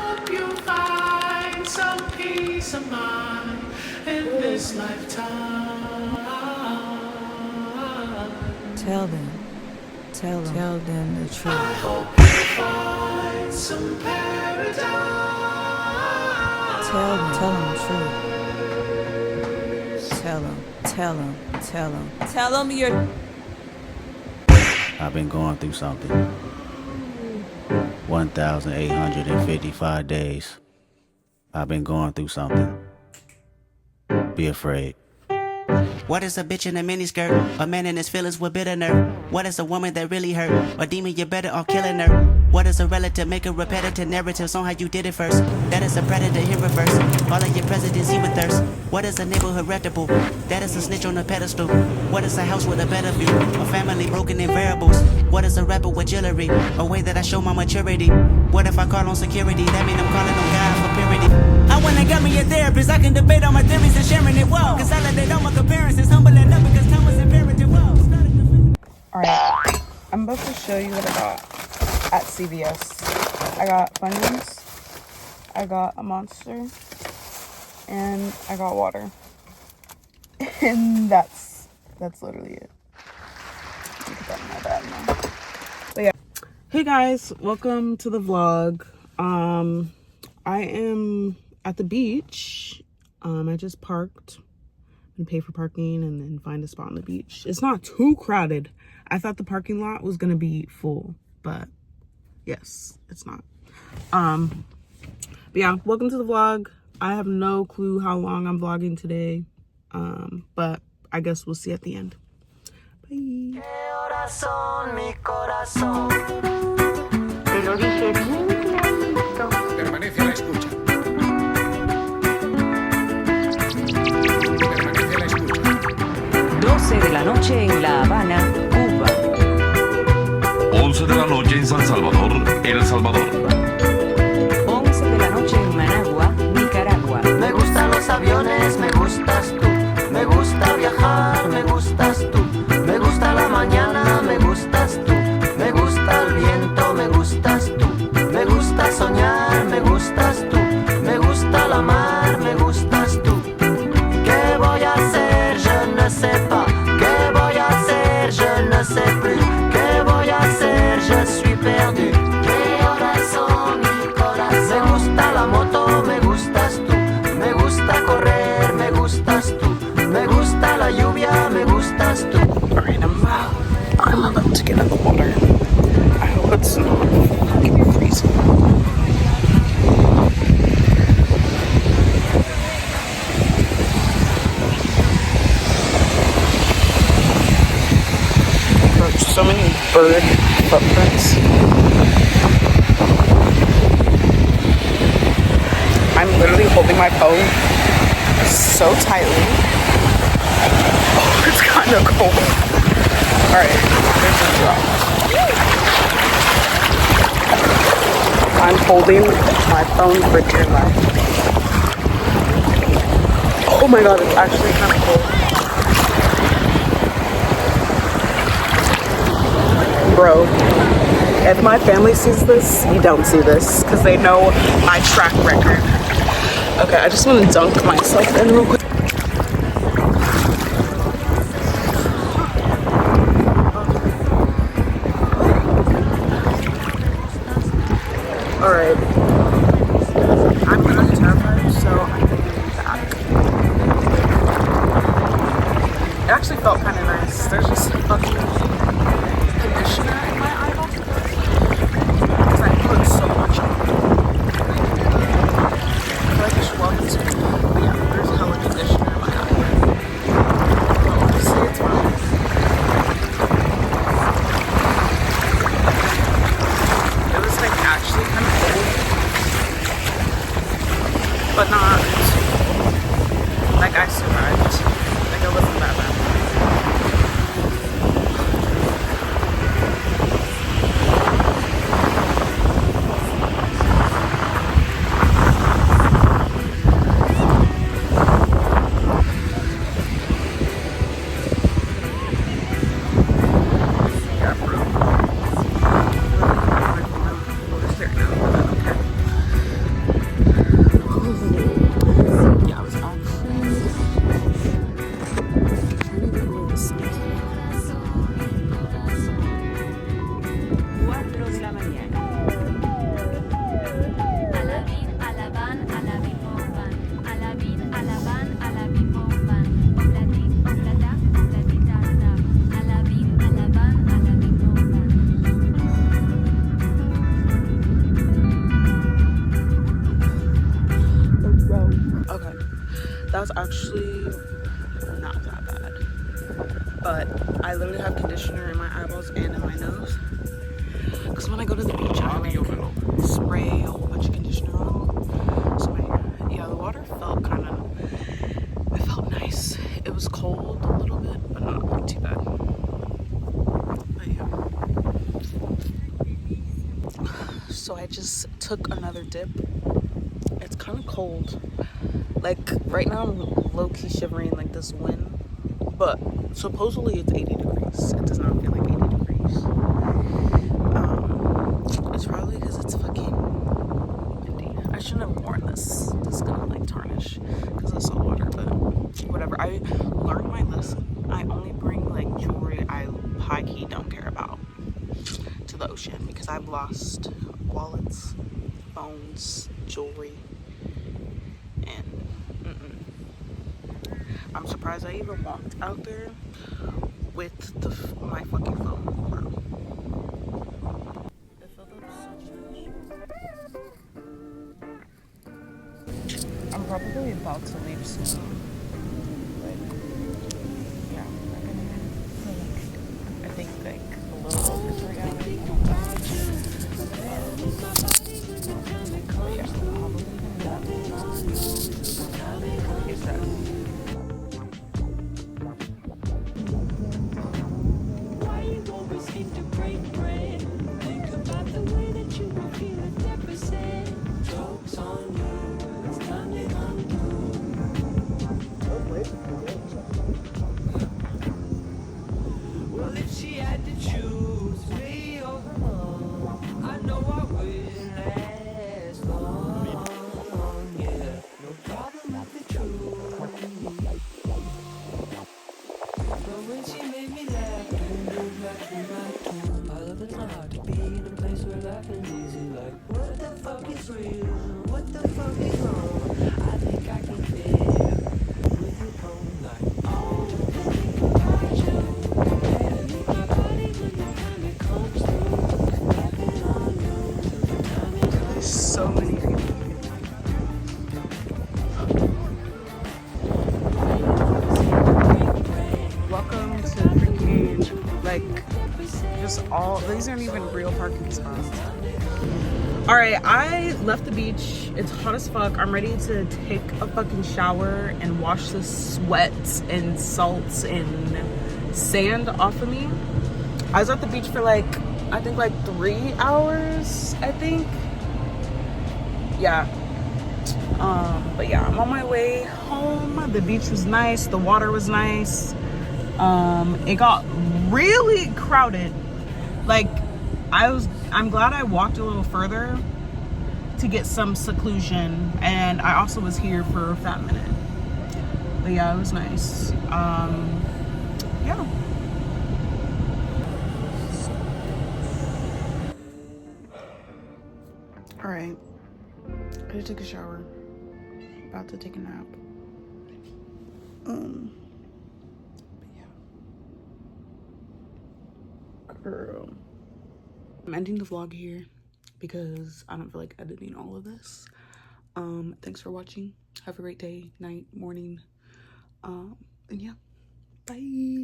hope you find some peace of mind in this lifetime. Tell them the truth. I hope you find some paradise. Tell them the truth. Tell them you're. I've been going through something. 1,855 days. I've been going through something. Be afraid. What is a bitch in a miniskirt? A man in his feelings with bitter nerve. What is a woman that really hurt? A demon, you better off killing her. What is a relative? Make a repetitive narratives on how you did it first. That is a predator, here reverse. All of your presidents, he with thirst. What is a neighborhood reputable? That is a snitch on a pedestal. What is a house with a better view? A family broken in variables. What is a rapper with jewelry? A way that I show my maturity. What if I call on security? That mean I'm calling on God for purity. I wanna get me a therapist. I can debate on my theories and sharing it well. Consolidate all my comparisons. Humble enough because time was imperative. Alright, I'm about to show you what I got at CVS. I got Funyuns, I got a Monster, and I got water. And that's literally it. Let me put that in my bag now. But yeah. Hey guys, welcome to the vlog. I am at the beach. I just parked and pay for parking and then find a spot on the beach. It's not too crowded. I thought the parking lot was gonna be full, but yes, it's not. But yeah, welcome to the vlog. I have no clue how long I'm vlogging today, but I guess we'll see at the end. Bye. Permanece a la escucha. 12 de la noche en La Habana, Cuba. 11 de la noche en San Salvador, El Salvador. 11 de la noche en Managua, Nicaragua. Me gustan los aviones, me gustas tú. Me gusta viajar, me gustas tú. Me gusta la mañana, me gustas tú. Me gusta el viento, me gustas tú. Me gusta soñar, me gustas tú. Me gusta la mar, me gustas tú. ¿Qué voy a hacer? Je ne sais pas. ¿Qué voy a hacer? Je ne sais plus. ¿Qué voy a hacer? Je suis perdu. ¿Qué horas son, mi corazón? Me gusta la moto, me gustas tú. Me gusta correr, me gustas tú. Me gusta la lluvia, me gustas tú. Alright, I'm about to get in the water. I hope it's not fucking freezing. There's so many bird footprints. I'm literally holding my phone so tightly. Oh, it's kind of cold. Alright, there's a drop. I'm holding my phone for dear life. Oh my god, it's actually kind of cold. Bro, if my family sees this, you don't see this, because they know my track record. Okay, I just want to dunk myself in real quick. Alright. I'm really terrified, so I'm gonna be back. It actually felt kind of nice. There's just a fucking conditioner in my eyeball. Because I put so much on. I feel like I should walk into it. But yeah, there's hella conditioner in my eye. See, it's fine. It was like actually kind of cold, but not like I survived. Like it wasn't that bad. That was actually not that bad. But I literally have conditioner in my eyeballs and in my nose. Because when I go to the beach, I like spray a whole bunch of conditioner on. So yeah, the water felt kind of, it felt nice. It was cold a little bit, but not like too bad. But yeah. So I just took another dip. It's kind of cold. Like right now I'm low-key shivering like this wind. But supposedly it's 80 degrees. It does not feel like 80 degrees. It's probably because it's fucking windy. I shouldn't have worn this. This is gonna like tarnish because of salt water, but whatever. I learned my lesson. I only bring like jewelry I high-key don't care about to the ocean because I've lost wallets, phones, jewelry, and I'm surprised I even walked out there with my fucking phone. Bro. It filled up so much. I'm probably about to leave soon. Like, yeah, I'm gonna I think like a little over 3 hours. But yeah, I'll be leaving that. Here's that. Well, if she had to choose me or her, I know I would last long. Yeah, no problem with the truth. But when she made me laugh, all of it's hard to be in a place where life is easy. Like, what the fuck is real? What the fuck is wrong? I think I can fit with your home. Like, oh, think about you. So many people. Welcome to Freak Cage. Like, just all, these aren't even real parking spots. Alright, I left the beach. It's hot as fuck. I'm ready to take a fucking shower and wash the sweat and salts and sand off of me. I was at the beach for like, I think like 3 hours, I think. Yeah. But yeah, I'm on my way home. The beach was nice. The water was nice. It got really crowded. Like, I'm glad I walked a little further to get some seclusion. And I also was here for a fat minute. But yeah, it was nice. Yeah. All right. I just took a shower. About to take a nap. But yeah. Girl. I'm ending the vlog here because I don't feel like editing all of this. Thanks for watching. Have a great day, night, morning. And yeah. Bye.